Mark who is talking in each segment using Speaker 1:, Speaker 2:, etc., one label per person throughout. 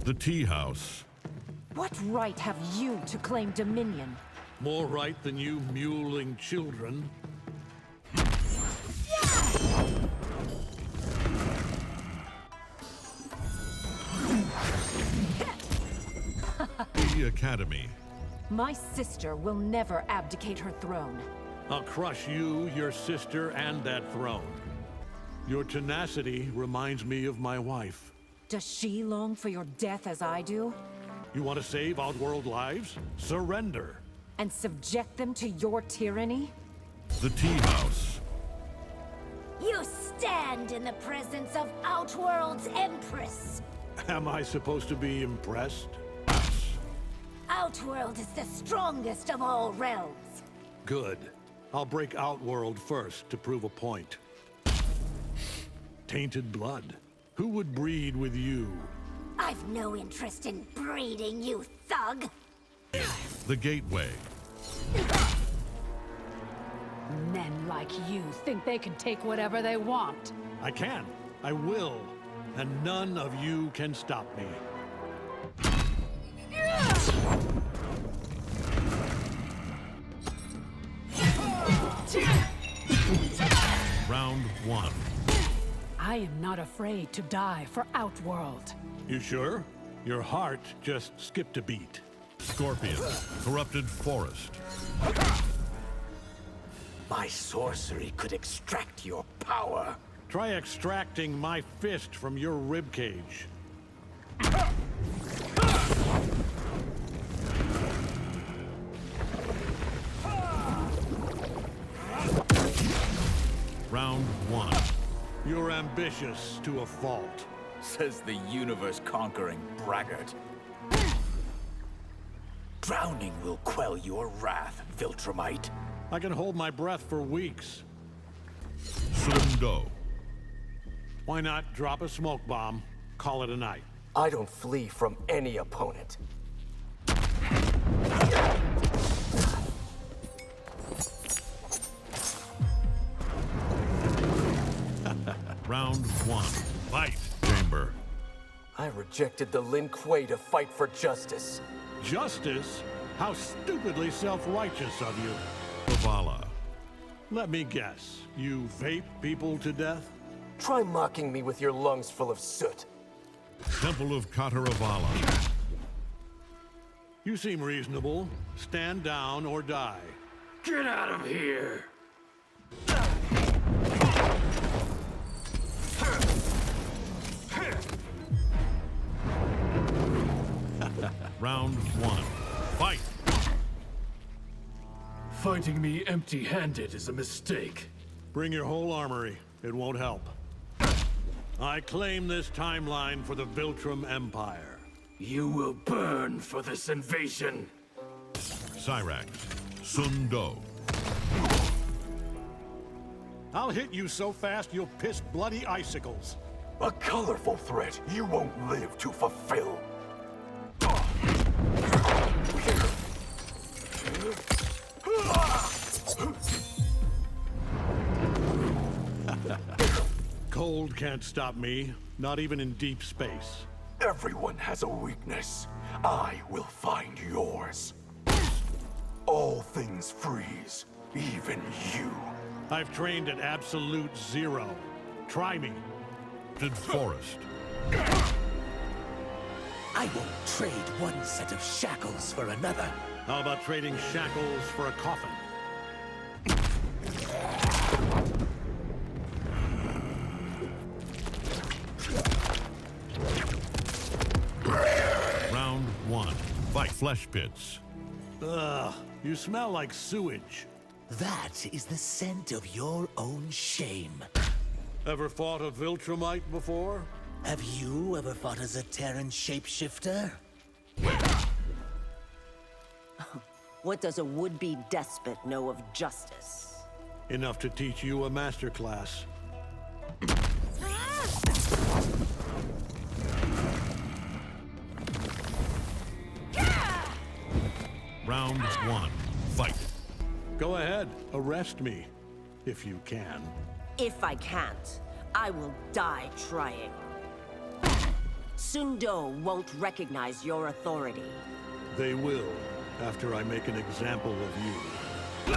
Speaker 1: The tea house.
Speaker 2: What right have you to claim dominion?
Speaker 3: More right than you muling children.
Speaker 1: The Academy.
Speaker 2: My sister will never abdicate her throne.
Speaker 3: I'll crush you, your sister, and that throne. Your tenacity reminds me of my wife.
Speaker 2: Does she long for your death as I do?
Speaker 3: You want to save Outworld lives? Surrender.
Speaker 2: And subject them to your tyranny?
Speaker 1: The tea house.
Speaker 4: You stand in the presence of Outworld's Empress.
Speaker 3: Am I supposed to be impressed?
Speaker 4: Outworld is the strongest of all realms.
Speaker 3: Good. I'll break Outworld first to prove a point. Tainted blood. Who would breed with you?
Speaker 4: I've no interest in breeding, you thug.
Speaker 1: The Gateway.
Speaker 5: Men like you think they can take whatever they want.
Speaker 3: I can. I will. And none of you can stop me.
Speaker 1: Round 1.
Speaker 5: I am not afraid to die for Outworld.
Speaker 3: You sure? Your heart just skipped a beat.
Speaker 1: Scorpion. Corrupted forest.
Speaker 6: My sorcery could extract your power.
Speaker 3: Try extracting my fist from your ribcage.
Speaker 1: Round 1.
Speaker 3: You're ambitious to a fault.
Speaker 6: Says the universe-conquering braggart. Drowning will quell your wrath, Viltrumite.
Speaker 3: I can hold my breath for weeks.
Speaker 1: Sun Do.
Speaker 3: Why not drop a smoke bomb, call it a night?
Speaker 7: I don't flee from any opponent.
Speaker 1: Round 1. Fight. Chamber.
Speaker 7: I rejected the Lin Kuei to fight for justice.
Speaker 3: Justice? How stupidly self-righteous of you.
Speaker 1: Kavala.
Speaker 3: Let me guess, you vape people to death?
Speaker 7: Try mocking me with your lungs full of soot.
Speaker 1: Temple of Kataravala.
Speaker 3: You seem reasonable. Stand down or die.
Speaker 6: Get out of here!
Speaker 1: Round 1. Fight.
Speaker 8: Fighting me empty-handed is a mistake.
Speaker 3: Bring your whole armory. It won't help. I claim this timeline for the Viltrum Empire.
Speaker 8: You will burn for this invasion.
Speaker 1: Cyrax. Sun Do.
Speaker 3: I'll hit you so fast you'll piss bloody icicles.
Speaker 7: A colorful threat you won't live to fulfill.
Speaker 3: Cold can't stop me, not even in deep space.
Speaker 7: Everyone has a weakness. I will find yours. All things freeze, even you.
Speaker 3: I've trained at absolute zero. Try me.
Speaker 1: Forest.
Speaker 6: I won't trade one set of shackles for another.
Speaker 3: How about trading shackles for a coffin?
Speaker 1: Round 1. Fight. Flesh pits.
Speaker 3: Ugh, you smell like sewage.
Speaker 6: That is the scent of your own shame.
Speaker 3: Ever fought a Viltrumite before?
Speaker 6: Have you ever fought as a Terran shapeshifter?
Speaker 9: What does a would-be despot know of justice?
Speaker 3: Enough to teach you a masterclass.
Speaker 1: Round 1. Fight.
Speaker 3: Go ahead, arrest me, if you can.
Speaker 9: If I can't, I will die trying. Sundo won't recognize your authority.
Speaker 3: They will, after I make an example of you.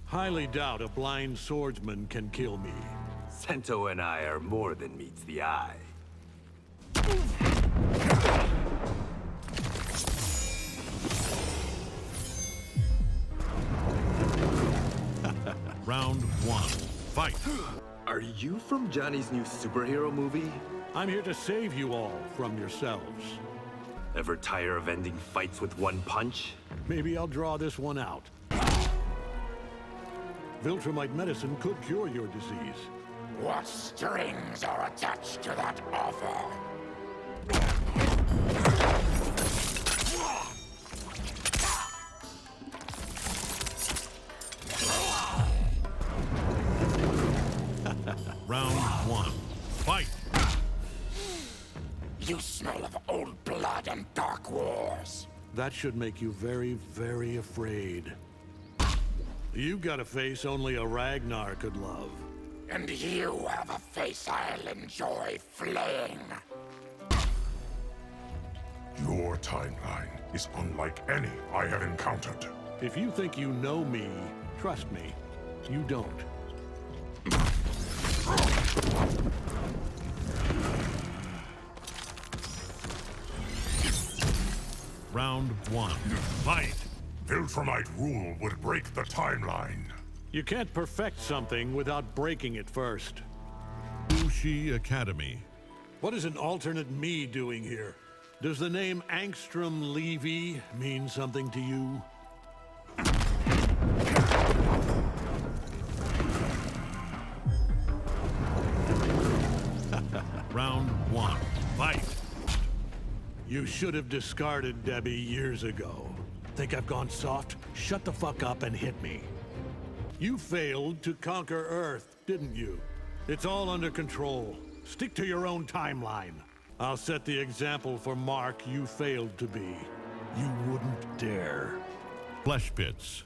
Speaker 3: Highly doubt a blind swordsman can kill me.
Speaker 8: Sento and I are more than meets the eye.
Speaker 1: Round 1. Fight.
Speaker 8: Are you from Johnny's new superhero movie?
Speaker 3: I'm here to save you all from yourselves.
Speaker 8: Ever tire of ending fights with one punch?
Speaker 3: Maybe I'll draw this one out. Viltrumite medicine could cure your disease.
Speaker 7: What strings are attached to that offer?
Speaker 1: Round 1. Fight.
Speaker 7: You smell of old blood and dark wars.
Speaker 3: That should make you very, very afraid. You've got a face only a Ragnar could love.
Speaker 7: And you have a face I'll enjoy flaying. Your timeline is unlike any I have encountered.
Speaker 3: If you think you know me, trust me, you don't.
Speaker 1: Round 1. Fight.
Speaker 7: Viltrumite rule would break the timeline.
Speaker 3: You can't perfect something without breaking it first.
Speaker 1: Bushi Academy.
Speaker 3: What is an alternate me doing here? Does the name Angstrom Levy mean something to you?
Speaker 1: Round 1. Fight.
Speaker 3: You should have discarded Debbie years ago. Think I've gone soft? Shut the fuck up and hit me. You failed to conquer Earth, didn't you? It's all under control. Stick to your own timeline. I'll set the example for Mark you failed to be. You wouldn't dare.
Speaker 1: Flesh pits.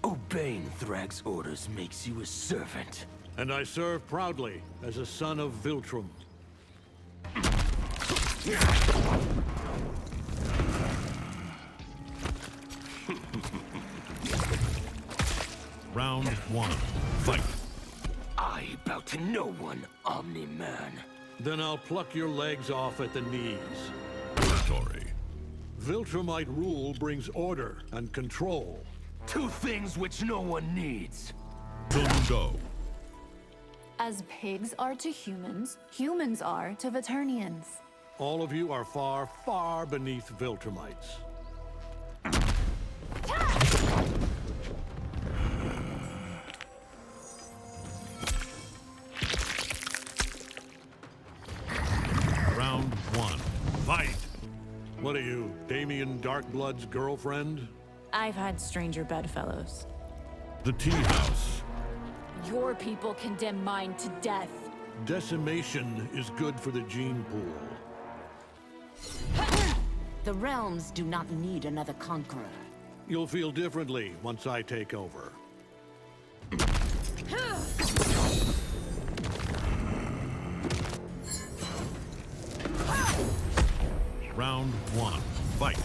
Speaker 6: Obeying Thrag's orders makes you a servant.
Speaker 3: And I serve proudly as a son of Viltrum.
Speaker 1: Round 1. Fight.
Speaker 6: I bow to no one, Omni-Man.
Speaker 3: Then I'll pluck your legs off at the knees.
Speaker 1: Oratory.
Speaker 3: Viltrumite rule brings order and control.
Speaker 6: Two things which no one needs.
Speaker 1: Sundo.
Speaker 10: As pigs are to humans, humans are to Veternians.
Speaker 3: All of you are far, far beneath Viltrumites.
Speaker 1: Round 1. Fight.
Speaker 3: What are you, Damien Darkblood's girlfriend?
Speaker 10: I've had stranger bedfellows.
Speaker 1: The tea house.
Speaker 10: Your people condemn mine to death.
Speaker 3: Decimation is good for the gene pool.
Speaker 9: The realms do not need another conqueror.
Speaker 3: You'll feel differently once I take over.
Speaker 1: Round 1. Fight.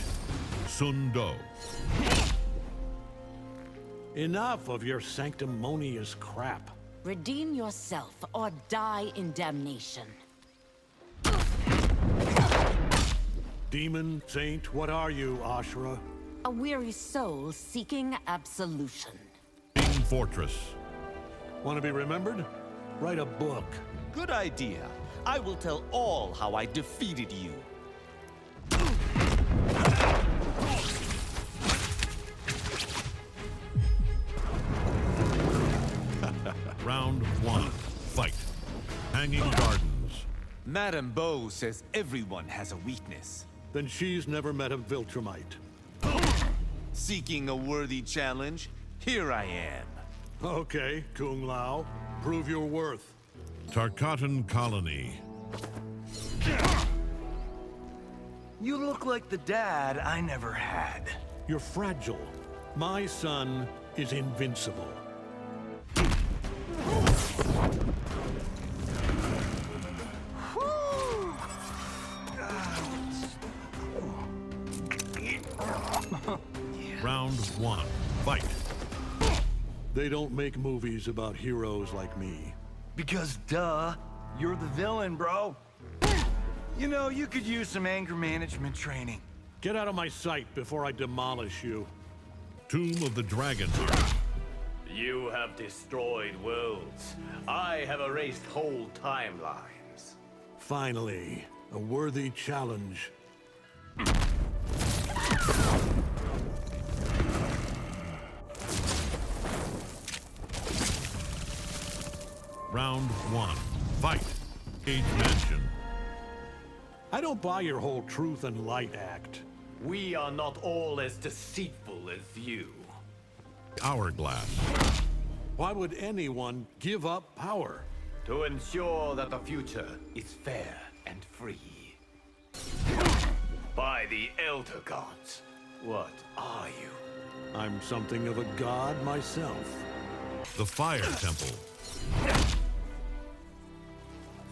Speaker 1: Sundo.
Speaker 3: Enough of your sanctimonious crap.
Speaker 9: Redeem yourself or die in damnation.
Speaker 3: Demon, saint, what are you, Ashra?
Speaker 9: A weary soul seeking absolution.
Speaker 1: King Fortress.
Speaker 3: Want to be remembered? Write a book.
Speaker 11: Good idea. I will tell all how I defeated you.
Speaker 1: Round 1. Fight. Hanging Gardens.
Speaker 11: Madame Beau says everyone has a weakness.
Speaker 3: Then she's never met a Viltrumite.
Speaker 11: Seeking a worthy challenge, here I am.
Speaker 3: Okay, Kung Lao. Prove your worth.
Speaker 1: Tarkatan Colony.
Speaker 6: You look like the dad I never had.
Speaker 3: You're fragile. My son is invincible.
Speaker 1: Round 1. Fight.
Speaker 3: They don't make movies about heroes like me.
Speaker 11: Because, duh, you're the villain, bro. You know, you could use some anger management training.
Speaker 3: Get out of my sight before I demolish you.
Speaker 1: Tomb of the Dragon.
Speaker 12: You have destroyed worlds. I have erased whole timelines.
Speaker 3: Finally, a worthy challenge.
Speaker 1: Round 1. Fight. Age Mansion.
Speaker 3: I don't buy your whole truth and light act.
Speaker 12: We are not all as deceitful as you.
Speaker 1: Hourglass.
Speaker 3: Why would anyone give up power?
Speaker 12: To ensure that the future is fair and free. By the Elder Gods, what are you?
Speaker 3: I'm something of a god myself.
Speaker 1: The Fire Temple.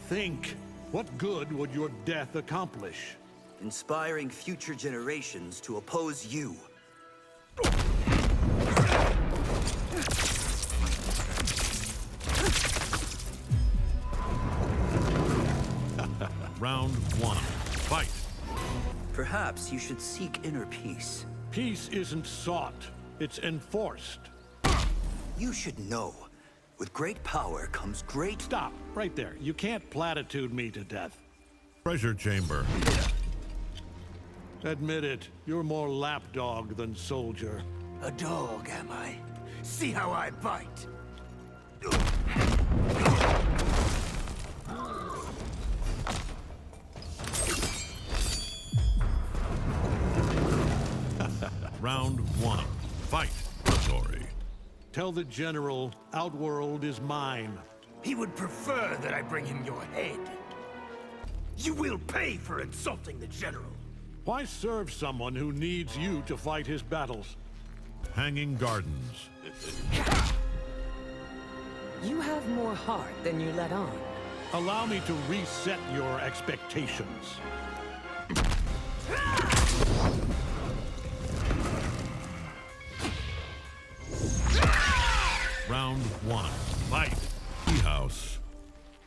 Speaker 3: Think. What good would your death accomplish?
Speaker 6: Inspiring future generations to oppose you.
Speaker 1: Round 1. Fight.
Speaker 6: Perhaps you should seek inner peace.
Speaker 3: Peace isn't sought, it's enforced.
Speaker 6: You should know. With great power comes great...
Speaker 3: Stop, right there. You can't platitude me to death.
Speaker 1: Treasure Chamber.
Speaker 3: Admit it, you're more lapdog than soldier.
Speaker 6: A dog, am I? See how I bite.
Speaker 1: Round 1. Fight. Story.
Speaker 3: Tell the general, Outworld is mine.
Speaker 6: He would prefer that I bring him your head. You will pay for insulting the general.
Speaker 3: Why serve someone who needs you to fight his battles?
Speaker 1: Hanging Gardens.
Speaker 9: You have more heart than you let on.
Speaker 3: Allow me to reset your expectations.
Speaker 1: Round 1. Fight. Tea House.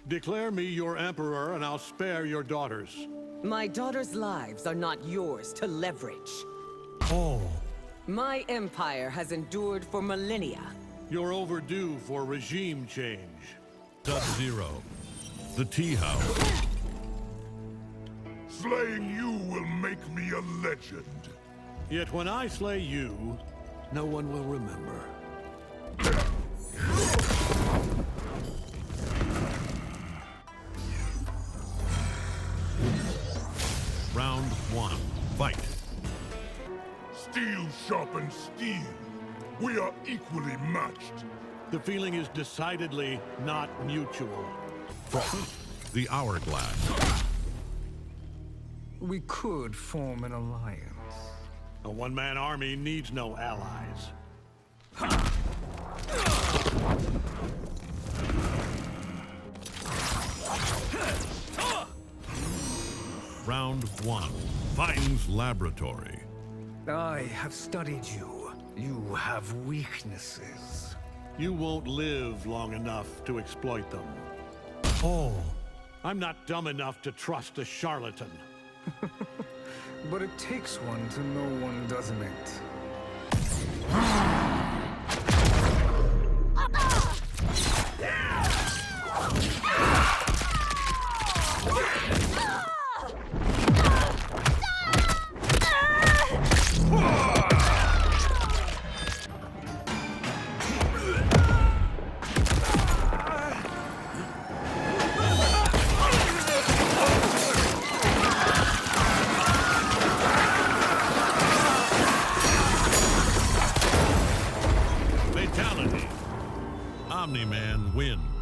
Speaker 3: Declare me your emperor and I'll spare your daughters.
Speaker 9: My daughters' lives are not yours to leverage.
Speaker 3: Oh.
Speaker 9: My empire has endured for millennia.
Speaker 3: You're overdue for regime change.
Speaker 1: Sub-Zero. The Tea House.
Speaker 7: Slaying you will make me a legend.
Speaker 3: Yet when I slay you, no one will remember.
Speaker 1: Round 1. Fight.
Speaker 7: Steel sharpens steel. We are equally matched.
Speaker 3: The feeling is decidedly not mutual.
Speaker 1: The Hourglass.
Speaker 13: We could form an alliance.
Speaker 3: A one-man army needs no allies.
Speaker 1: Round 1. Fight's Laboratory.
Speaker 13: I have studied you. You have weaknesses.
Speaker 3: You won't live long enough to exploit them.
Speaker 13: Oh.
Speaker 3: I'm not dumb enough to trust a charlatan.
Speaker 13: But it takes one to know one, doesn't it?
Speaker 1: Fatality. Omni-Man wins.